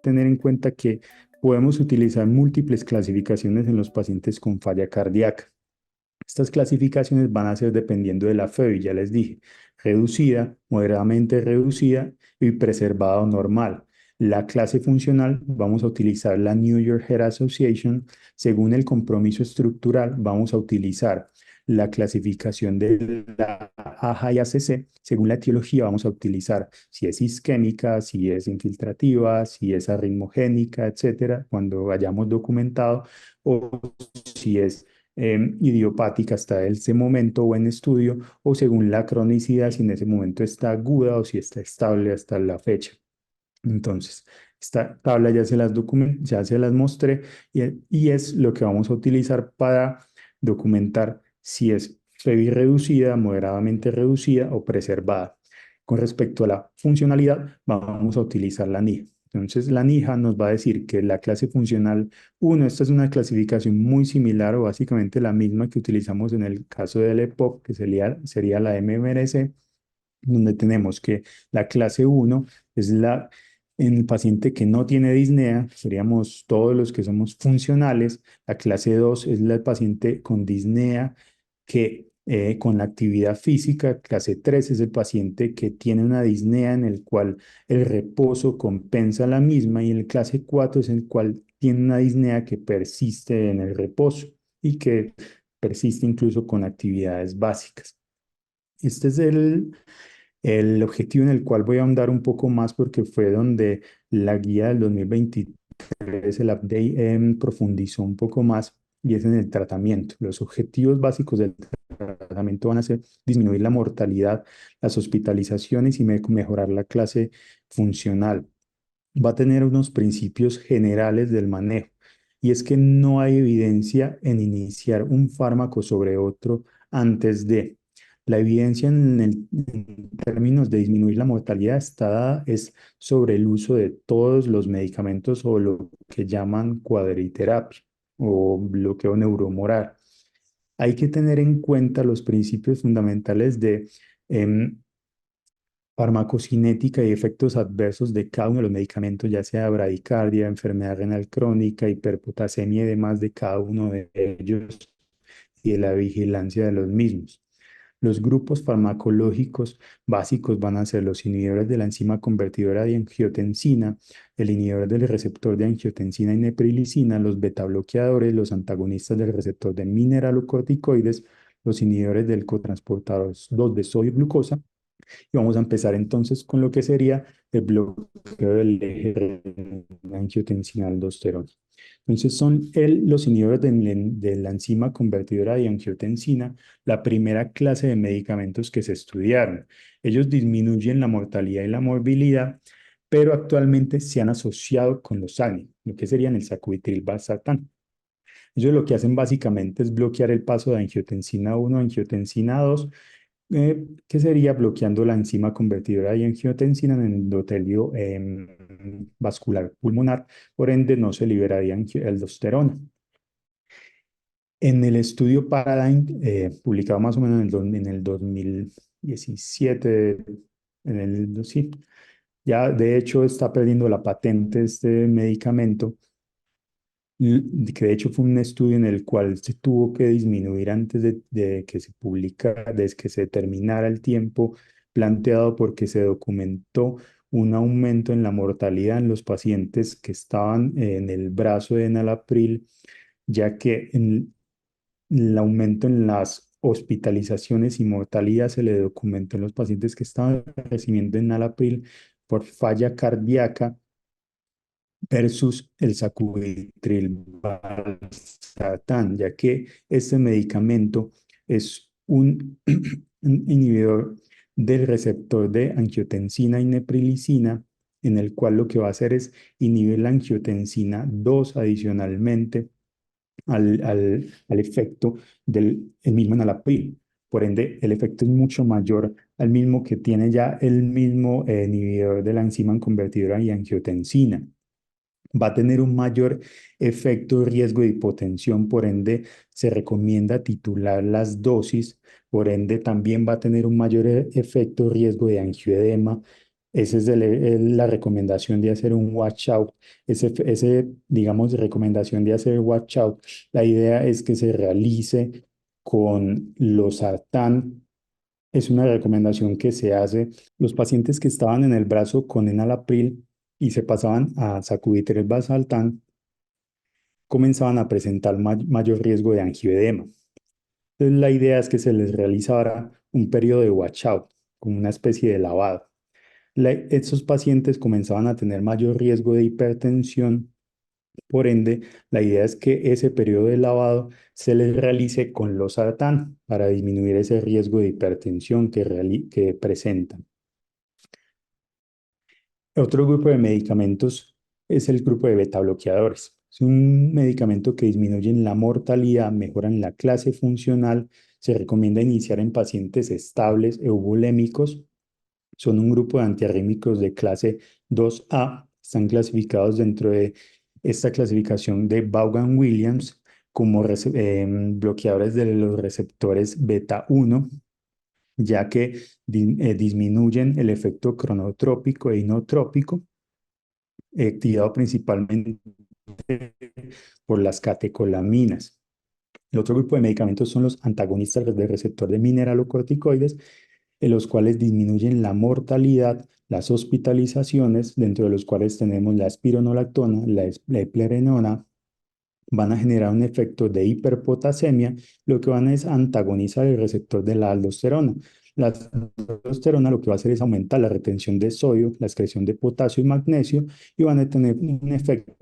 Tener en cuenta que podemos utilizar múltiples clasificaciones en los pacientes con falla cardíaca. Estas clasificaciones van a ser dependiendo de la FEBI, ya les dije, reducida, moderadamente reducida y preservada o normal. La clase funcional vamos a utilizar la New York Heart Association. Según el compromiso estructural, vamos a utilizar la clasificación de la AHA y ACC. Según la etiología, vamos a utilizar si es isquémica, si es infiltrativa, si es arritmogénica, etcétera, cuando hayamos documentado, o si es idiopática hasta ese momento o en estudio, o según la cronicidad, si en ese momento está aguda o si está estable hasta la fecha. Entonces, esta tabla ya se las mostré y es lo que vamos a utilizar para documentar si es FEBI reducida, moderadamente reducida o preservada. Con respecto a la funcionalidad, vamos a utilizar la NIHA. Entonces, la NIHA nos va a decir que la clase funcional 1, esta es una clasificación muy similar o básicamente la misma que utilizamos en el caso del EPOC, que sería la MMRC, donde tenemos que la clase 1 es la en el paciente que no tiene disnea, seríamos todos los que somos funcionales. La clase 2 es la del paciente con disnea que con la actividad física. Clase 3 es el paciente que tiene una disnea en el cual el reposo compensa la misma y el clase 4 es el cual tiene una disnea que persiste en el reposo y que persiste incluso con actividades básicas. Este es el objetivo en el cual voy a ahondar un poco más porque fue donde la guía del 2023, el update, profundizó un poco más y es en el tratamiento. Los objetivos básicos del tratamiento van a ser disminuir la mortalidad, las hospitalizaciones y mejorar la clase funcional. Va a tener unos principios generales del manejo y es que no hay evidencia en iniciar un fármaco sobre otro antes de. La evidencia en términos de disminuir la mortalidad está es sobre el uso de todos los medicamentos o lo que llaman cuadriterapia o bloqueo neuromoral. Hay que tener en cuenta los principios fundamentales de farmacocinética y efectos adversos de cada uno de los medicamentos, ya sea bradicardia, enfermedad renal crónica, hiperpotasemia y demás de cada uno de ellos y de la vigilancia de los mismos. Los grupos farmacológicos básicos van a ser los inhibidores de la enzima convertidora de angiotensina, el inhibidor del receptor de angiotensina y neprilicina, los betabloqueadores, los antagonistas del receptor de mineralocorticoides, los inhibidores del cotransportador 2 de sodio y glucosa. Y vamos a empezar entonces con lo que sería el bloqueo del eje angiotensina-aldosterona. Entonces son los inhibidores de la enzima convertidora de angiotensina, la primera clase de medicamentos que se estudiaron. Ellos disminuyen la mortalidad y la morbilidad, pero actualmente se han asociado con los ANI, lo que serían el sacubitril/valsartán. Ellos lo que hacen básicamente es bloquear el paso de angiotensina 1 a angiotensina 2, que sería bloqueando la enzima convertidora de angiotensina en el endotelio vascular pulmonar, por ende no se liberaría aldosterona. En el estudio Paradigm, publicado más o menos en el 2017, sí, ya de hecho está perdiendo la patente este medicamento, que de hecho fue un estudio en el cual se tuvo que disminuir antes de que se publicara, de que se terminara el tiempo planteado porque se documentó un aumento en la mortalidad en los pacientes que estaban en el brazo de enalapril, ya que el aumento en las hospitalizaciones y mortalidad se le documentó en los pacientes que estaban recibiendo enalapril por falla cardíaca versus el sacubitril/valsartán, ya que este medicamento es un inhibidor del receptor de angiotensina y neprilicina, en el cual lo que va a hacer es inhibir la angiotensina 2 adicionalmente al efecto del el mismo enalapril. Por ende, el efecto es mucho mayor al mismo que tiene ya el mismo inhibidor de la enzima convertidora y angiotensina. va a tener un mayor efecto riesgo de hipotensión, por ende se recomienda titular las dosis, por ende también va a tener un mayor efecto riesgo de angioedema. Esa es la recomendación de hacer un watch out. Digamos, recomendación de hacer watch out. La idea es que se realice con losartán. Es una recomendación que se hace. Los pacientes que estaban en el brazo con enalapril y se pasaban a sacubitril valsartán comenzaban a presentar mayor riesgo de angioedema. Entonces, la idea es que se les realizara un periodo de washout, como una especie de lavado. Estos pacientes comenzaban a tener mayor riesgo de hipertensión, por ende, la idea es que ese periodo de lavado se les realice con losartán para disminuir ese riesgo de hipertensión que presentan. Otro grupo de medicamentos es el grupo de beta bloqueadores. Es un medicamento que disminuye la mortalidad, mejoran la clase funcional. Se recomienda iniciar en pacientes estables eubulémicos. Son un grupo de antiarrítmicos de clase 2A. Están clasificados dentro de esta clasificación de Vaughan-Williams como bloqueadores de los receptores beta 1, ya que disminuyen el efecto cronotrópico e inotrópico, activado principalmente por las catecolaminas. El otro grupo de medicamentos son los antagonistas del receptor de mineralocorticoides, en los cuales disminuyen la mortalidad, las hospitalizaciones, dentro de los cuales tenemos la espironolactona, la eplerenona. Van a generar un efecto de hiperpotasemia, lo que van a es antagonizar el receptor de la aldosterona. La aldosterona lo que va a hacer es aumentar la retención de sodio, la excreción de potasio y magnesio, y van a tener un efecto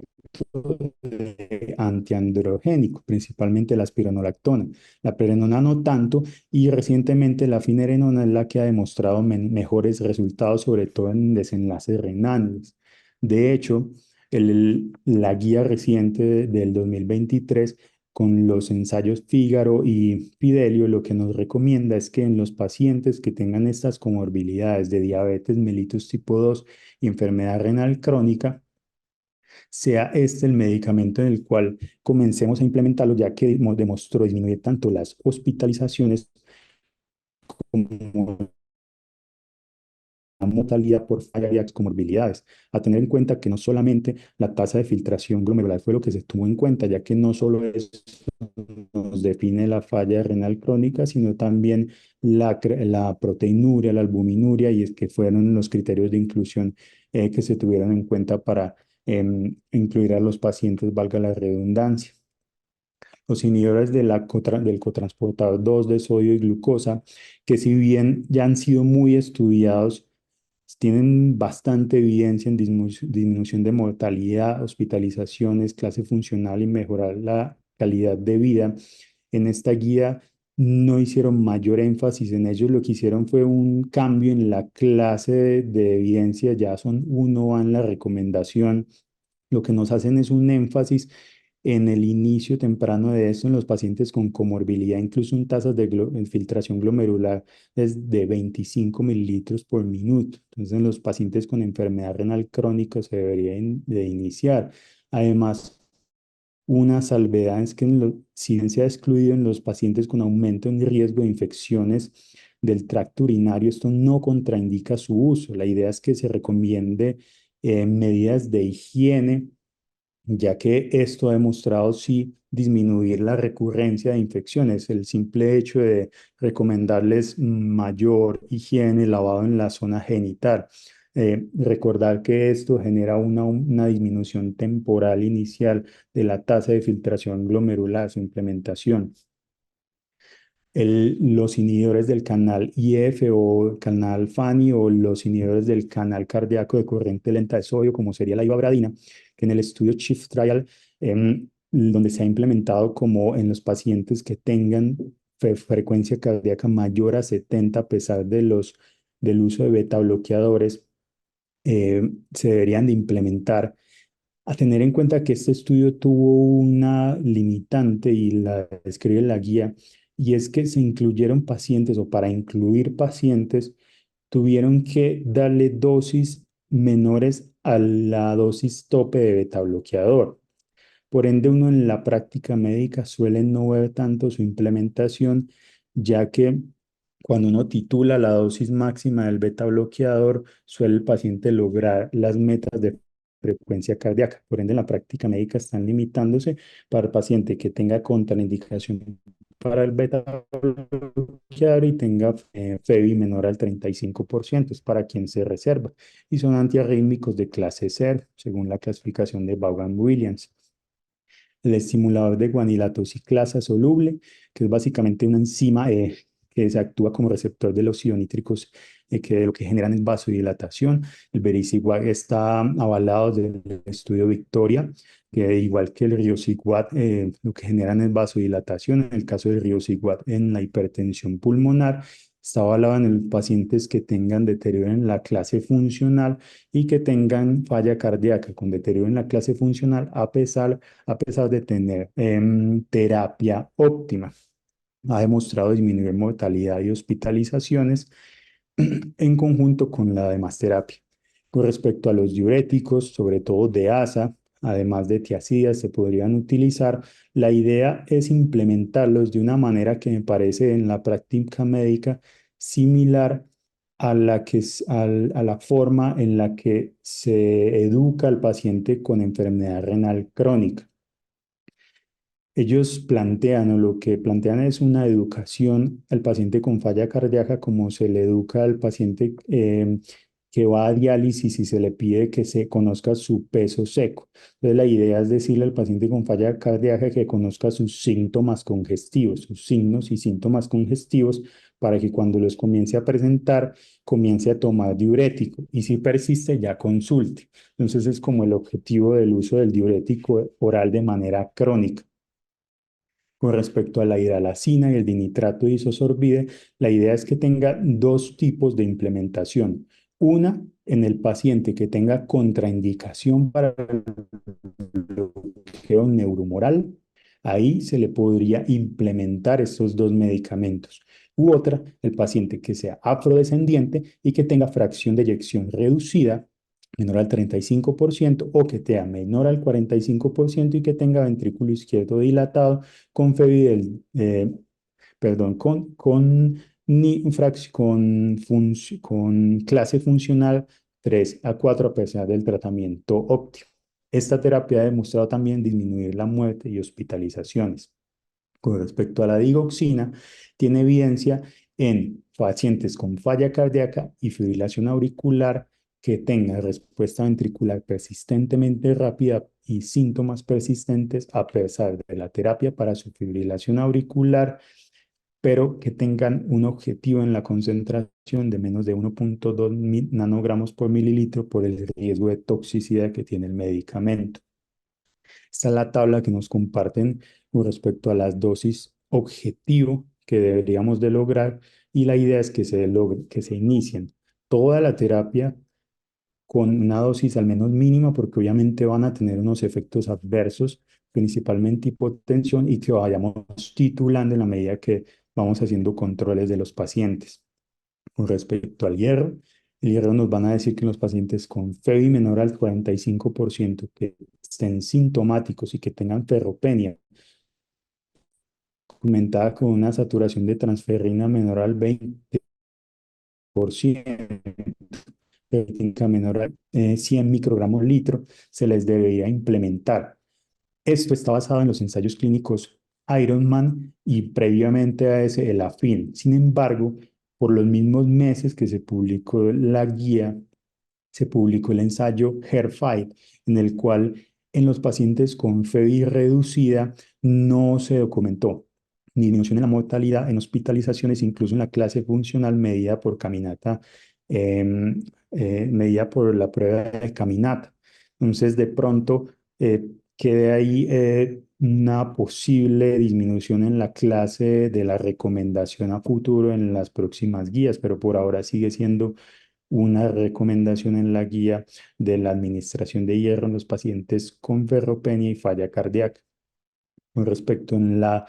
antiandrogénico, principalmente la espironolactona. La prerenona no tanto, y recientemente la finerenona es la que ha demostrado mejores resultados, sobre todo en desenlaces renales. De hecho, la guía reciente del 2023 con los ensayos Fígaro y Fidelio, lo que nos recomienda es que en los pacientes que tengan estas comorbilidades de diabetes mellitus tipo 2 y enfermedad renal crónica, sea este el medicamento en el cual comencemos a implementarlo, ya que demostró disminuir tanto las hospitalizaciones como la mortalidad por falla de comorbilidades. A tener en cuenta que no solamente la tasa de filtración glomerular fue lo que se tuvo en cuenta, ya que no solo eso nos define la falla renal crónica, sino también la proteinuria, la albuminuria, y es que fueron los criterios de inclusión que se tuvieron en cuenta para incluir a los pacientes, valga la redundancia. Los inhibidores del cotransportador 2 de sodio y glucosa, que si bien ya han sido muy estudiados, tienen bastante evidencia en disminución de mortalidad, hospitalizaciones, clase funcional y mejorar la calidad de vida. En esta guía no hicieron mayor énfasis en ellos, lo que hicieron fue un cambio en la clase de evidencia, ya son 1A en la recomendación. Lo que nos hacen es un énfasis en el inicio temprano de esto en los pacientes con comorbilidad, incluso en tasas de filtración glomerular de 25 mililitros por minuto. Entonces, en los pacientes con enfermedad renal crónica se debería de iniciar. Además, una salvedad es que si se ha excluido en los pacientes con aumento en riesgo de infecciones del tracto urinario, esto no contraindica su uso. La idea es que se recomiende medidas de higiene, ya que esto ha demostrado sí disminuir la recurrencia de infecciones. El simple hecho de recomendarles mayor higiene, lavado en la zona genital. Recordar que esto genera una disminución temporal inicial de la tasa de filtración glomerular, su implementación. Los inhibidores del canal IF o canal FANI, o los inhibidores del canal cardíaco de corriente lenta de sodio, como sería la ivabradina, que en el estudio Shift Trial, donde se ha implementado como en los pacientes que tengan frecuencia cardíaca mayor a 70 a pesar del uso de beta bloqueadores, se deberían de implementar. A tener en cuenta que este estudio tuvo una limitante y la describe en la guía, y es que se incluyeron pacientes, o para incluir pacientes tuvieron que darle dosis menores a la dosis tope de beta bloqueador. Por ende, uno en la práctica médica suele no ver tanto su implementación, ya que cuando uno titula la dosis máxima del beta bloqueador, suele el paciente lograr las metas de frecuencia cardíaca. Por ende, en la práctica médica están limitándose para el paciente que tenga contraindicación para el beta bloqueador y tenga FEBI menor al 35%, es para quien se reserva. Y son antiarrítmicos de clase C, según la clasificación de Vaughan-Williams. El estimulador de guanilatosiclasa soluble, que es básicamente una enzima que se actúa como receptor de los ionítricos, que lo que generan es vasodilatación. El vericiguat está avalado del estudio Victoria, que igual que el riociguat, lo que generan es vasodilatación. En el caso del riociguat en la hipertensión pulmonar, está avalado en los pacientes que tengan deterioro en la clase funcional y que tengan falla cardíaca con deterioro en la clase funcional a pesar de tener terapia óptima. Ha demostrado disminuir mortalidad y hospitalizaciones en conjunto con la demás terapia. Con respecto a los diuréticos, sobre todo de ASA, además de tiazidas, se podrían utilizar. La idea es implementarlos de una manera que me parece en la práctica médica similar a la forma en la que se educa al paciente con enfermedad renal crónica. Ellos plantean, o lo que plantean es una educación al paciente con falla cardíaca, como se le educa al paciente que va a diálisis y se le pide que se conozca su peso seco. Entonces, la idea es decirle al paciente con falla cardíaca que conozca sus síntomas congestivos, sus signos y síntomas congestivos, para que cuando los comience a presentar, comience a tomar diurético. Y si persiste, ya consulte. Entonces, es como el objetivo del uso del diurético oral de manera crónica. Con respecto a la hidralazina y el dinitrato de isosorbide, la idea es que tenga dos tipos de implementación. Una, en el paciente que tenga contraindicación para el bloqueo neuromoral, ahí se le podría implementar estos dos medicamentos. U otra, el paciente que sea afrodescendiente y que tenga fracción de eyección reducida menor al 35% o que sea menor al 45% y que tenga ventrículo izquierdo dilatado con FEBI perdón, con clase funcional 3 a 4 a pesar del tratamiento óptimo. Esta terapia ha demostrado también disminuir la muerte y hospitalizaciones. Con respecto a la digoxina, tiene evidencia en pacientes con falla cardíaca y fibrilación auricular que tengan respuesta ventricular persistentemente rápida y síntomas persistentes a pesar de la terapia para su fibrilación auricular, pero que tengan un objetivo en la concentración de menos de 1.2 nanogramos por mililitro por el riesgo de toxicidad que tiene el medicamento. Esta es la tabla que nos comparten con respecto a las dosis objetivo que deberíamos de lograr y la idea es que se inicien toda la terapia con una dosis al menos mínima porque obviamente van a tener unos efectos adversos, principalmente hipotensión y que vayamos titulando en la medida que vamos haciendo controles de los pacientes. Con respecto al hierro, el hierro nos van a decir que los pacientes con FEBI menor al 45%, que estén sintomáticos y que tengan ferropenia, aumentada con una saturación de transferrina menor al 20%, ferritina menor a 100 microgramos litro, se les debería implementar. Esto está basado en los ensayos clínicos Ironman y previamente a ese el AFIN. Sin embargo, por los mismos meses que se publicó la guía, se publicó el ensayo HER5, en el cual en los pacientes con FEBI reducida no se documentó ni disminución en la mortalidad, en hospitalizaciones, incluso en la clase funcional medida por caminata, eh, medida por la prueba de caminata. Entonces, de pronto, quede ahí una posible disminución en la clase de la recomendación a futuro en las próximas guías, pero por ahora sigue siendo una recomendación en la guía de la administración de hierro en los pacientes con ferropenia y falla cardíaca. Con respecto en la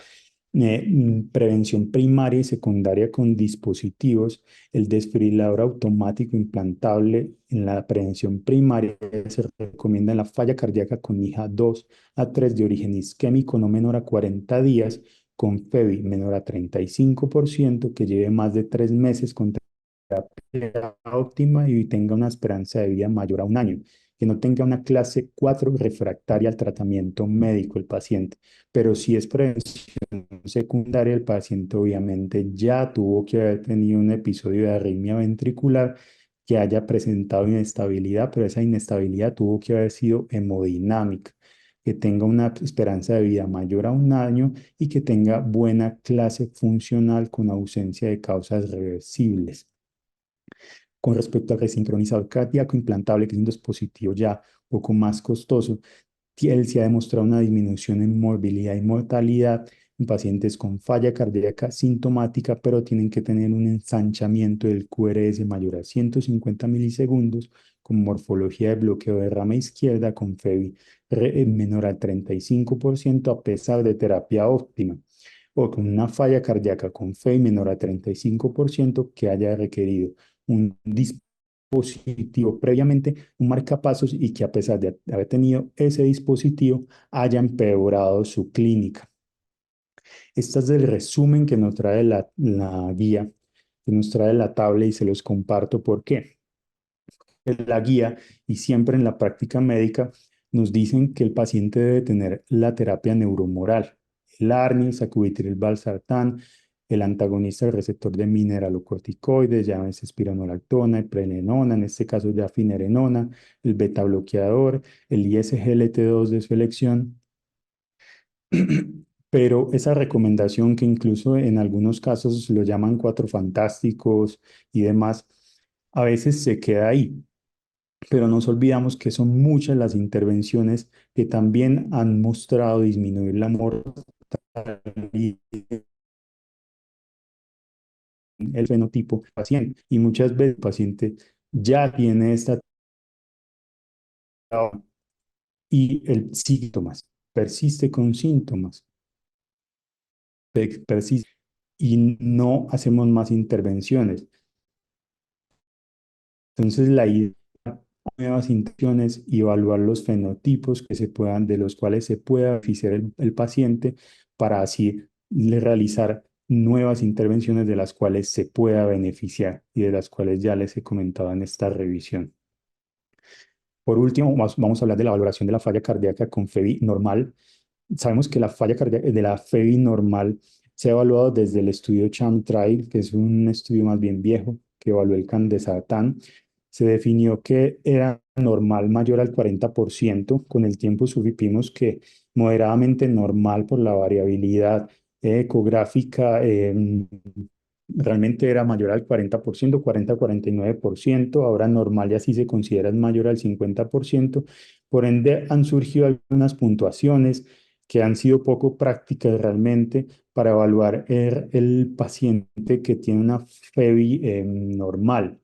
prevención primaria y secundaria con dispositivos. El desfibrilador automático implantable en la prevención primaria se recomienda en la falla cardíaca con IJA 2 a 3 de origen isquémico no menor a 40 días, con FEBI menor a 35%, que lleve más de 3 meses con terapia óptima y tenga una esperanza de vida mayor a un año, que no tenga una clase 4 refractaria al tratamiento médico el paciente. Pero si es prevención secundaria, el paciente obviamente ya tuvo que haber tenido un episodio de arritmia ventricular que haya presentado inestabilidad, pero esa inestabilidad tuvo que haber sido hemodinámica, que tenga una esperanza de vida mayor a un año y que tenga buena clase funcional con ausencia de causas reversibles. Con respecto al resincronizador cardíaco implantable, que es un dispositivo ya un poco más costoso, él se ha demostrado una disminución en morbilidad y mortalidad en pacientes con falla cardíaca sintomática, pero tienen que tener un ensanchamiento del QRS mayor a 150 milisegundos, con morfología de bloqueo de rama izquierda, con FEBI menor al 35% a pesar de terapia óptima, o con una falla cardíaca con FEBI menor a 35% que haya requerido un dispositivo previamente, un marcapasos, y que a pesar de haber tenido ese dispositivo haya empeorado su clínica. Este es el resumen que nos trae la guía, que nos trae la tabla, y se los comparto. ¿Por qué? La guía y siempre en la práctica médica nos dicen que el paciente debe tener la terapia neuromoral, el arnil, sacubitril, valsartán, el antagonista del receptor de mineralocorticoides, llámese espironolactona, prelenona, en este caso ya finerenona, el beta bloqueador, el ISGLT2 de su elección. Pero esa recomendación, que incluso en algunos casos lo llaman cuatro fantásticos y demás, a veces se queda ahí, pero nos olvidamos que son muchas las intervenciones que también han mostrado disminuir la mortalidad, el fenotipo del paciente, y muchas veces el paciente ya tiene esta y el síntomas, persiste con síntomas, persiste, y no hacemos más intervenciones. Entonces, la idea de nuevas intervenciones y evaluar los fenotipos que se puedan, de los cuales se pueda beneficiar el paciente, para así realizar nuevas intervenciones de las cuales se pueda beneficiar y de las cuales ya les he comentado en esta revisión. Por último, vamos a hablar de la valoración de la falla cardíaca con FEBI normal. Sabemos que la falla cardíaca de la FEBI normal se ha evaluado desde el estudio CHAM Trial, que es un estudio más bien viejo, que evaluó el candesartán. Se definió que era normal mayor al 40%. Con el tiempo supimos que moderadamente normal por la variabilidad ecográfica, realmente era mayor al 40%, 40-49%. Ahora normal ya sí se considera mayor al 50%. Por ende, han surgido algunas puntuaciones que han sido poco prácticas realmente para evaluar el paciente que tiene una FEBI normal.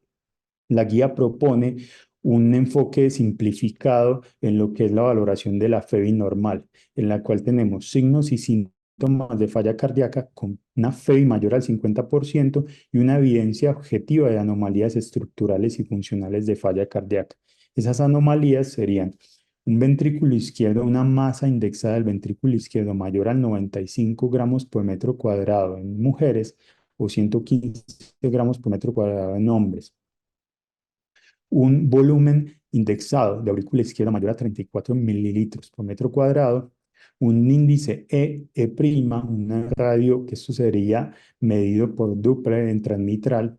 La guía propone un enfoque simplificado en lo que es la valoración de la FEBI normal, en la cual tenemos signos y síntomas de falla cardíaca con una FEBI mayor al 50% y una evidencia objetiva de anomalías estructurales y funcionales de falla cardíaca. Esas anomalías serían un ventrículo izquierdo, una masa indexada del ventrículo izquierdo mayor al 95 gramos por metro cuadrado en mujeres o 115 gramos por metro cuadrado en hombres, un volumen indexado de aurícula izquierda mayor a 34 mililitros por metro cuadrado, un índice E', una radio, que esto sería medido por Doppler en transmitral,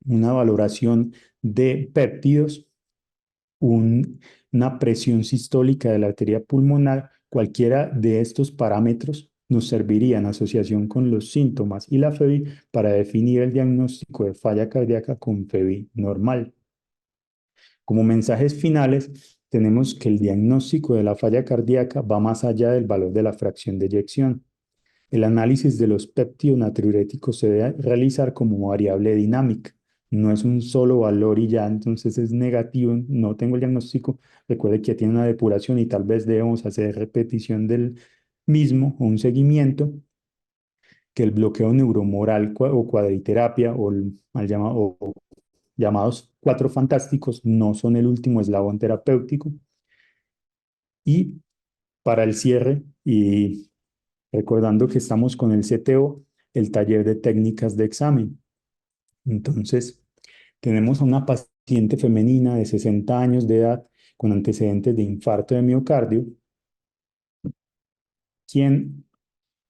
una valoración de péptidos, una presión sistólica de la arteria pulmonar. Cualquiera de estos parámetros nos serviría en asociación con los síntomas y la FEBI para definir el diagnóstico de falla cardíaca con FEBI normal. Como mensajes finales, tenemos que el diagnóstico de la falla cardíaca va más allá del valor de la fracción de eyección. El análisis de los péptidos natriuréticos se debe realizar como variable dinámica. No es un solo valor y ya, entonces es negativo, no tengo el diagnóstico. Recuerde que tiene una depuración y tal vez debemos hacer repetición del mismo o un seguimiento. que el bloqueo neuromoral o cuadriterapia o, mal llamado, o llamados cuatro fantásticos no son el último eslabón terapéutico. Y para el cierre, y recordando que estamos con el CTO, el taller de técnicas de examen. Entonces, tenemos a una paciente femenina de 60 años de edad con antecedentes de infarto de miocardio, quien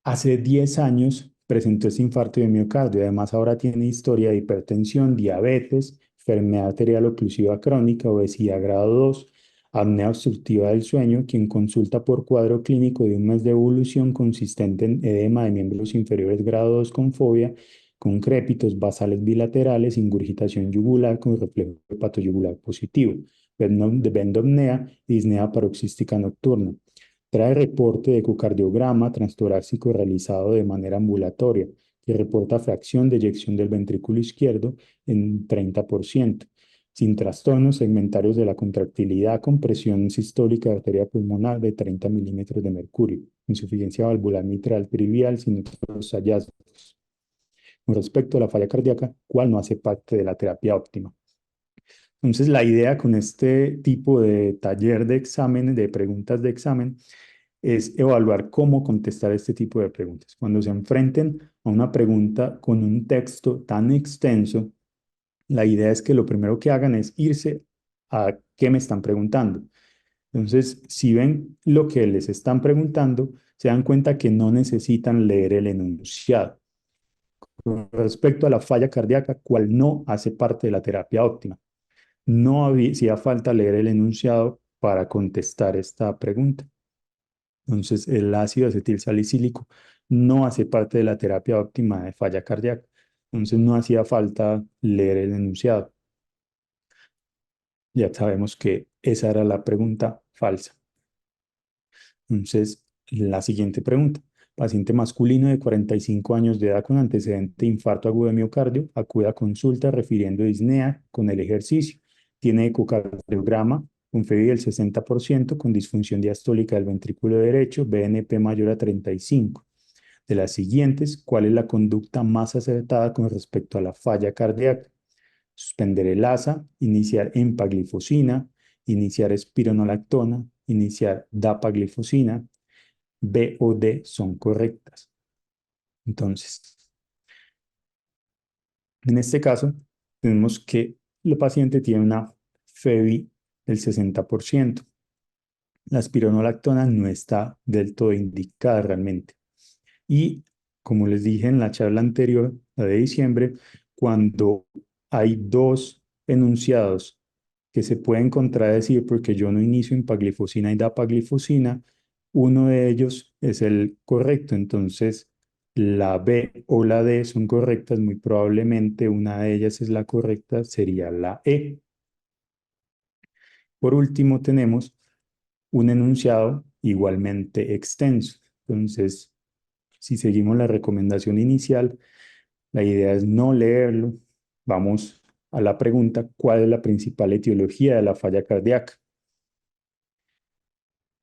hace 10 años presentó este infarto de miocardio. Además, ahora tiene historia de hipertensión, diabetes, enfermedad arterial oclusiva crónica, obesidad grado 2, apnea obstructiva del sueño, quien consulta por cuadro clínico de un mes de evolución consistente en edema de miembros inferiores grado 2 con fobia, con crépitos basales bilaterales, ingurgitación yugular con reflejo hepatoyugular positivo, bendopnea y disnea paroxística nocturna. Trae reporte de ecocardiograma transtorácico realizado de manera ambulatoria, que reporta fracción de eyección del ventrículo izquierdo en 30%, sin trastornos segmentarios de la contractilidad con presión sistólica de arteria pulmonar de 30 milímetros de mercurio, insuficiencia valvular mitral trivial sin otros hallazgos. Con respecto a la falla cardíaca, ¿cuál no hace parte de la terapia óptima? Entonces, la idea con este tipo de taller de exámenes, de preguntas de examen, es evaluar cómo contestar este tipo de preguntas. Cuando se enfrenten a una pregunta con un texto tan extenso, la idea es que lo primero que hagan es irse a qué me están preguntando. Entonces, si ven lo que les están preguntando, se dan cuenta que no necesitan leer el enunciado. Con respecto a la falla cardíaca, ¿cuál no hace parte de la terapia óptima? No hacía falta leer el enunciado para contestar esta pregunta. Entonces, el ácido acetil salicílico no hace parte de la terapia óptima de falla cardíaca. Entonces, no hacía falta leer el enunciado. Ya sabemos que esa era la pregunta falsa. Entonces, la siguiente pregunta. Paciente masculino de 45 años de edad con antecedente de infarto agudo de miocardio, acude a consulta refiriendo disnea con el ejercicio. Tiene ecocardiograma con FEBI del 60%, con disfunción diastólica del ventrículo derecho, BNP mayor a 35. De las siguientes, ¿cuál es la conducta más acertada con respecto a la falla cardíaca? Suspender el ASA, iniciar empaglifosina, iniciar espironolactona, iniciar dapaglifosina, B o D son correctas. Entonces, en este caso, tenemos que el paciente tiene una FEBI del 60%. La espironolactona no está del todo indicada realmente. Y como les dije en la charla anterior, la de diciembre, cuando hay dos enunciados que se pueden contradecir porque yo no inicio empaglifosina y dapaglifosina, uno de ellos es el correcto. Entonces, la B o la D son correctas, muy probablemente una de ellas es la correcta, sería la E. Por último, tenemos un enunciado igualmente extenso. Entonces, si seguimos la recomendación inicial, la idea es no leerlo. Vamos a la pregunta, ¿cuál es la principal etiología de la falla cardíaca?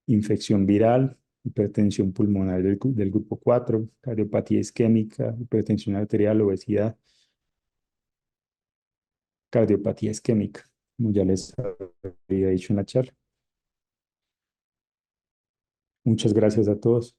Infección viral, hipertensión pulmonar del grupo 4, cardiopatía isquémica, hipertensión arterial, obesidad, cardiopatía isquémica, como ya les había dicho en la charla. Muchas gracias a todos.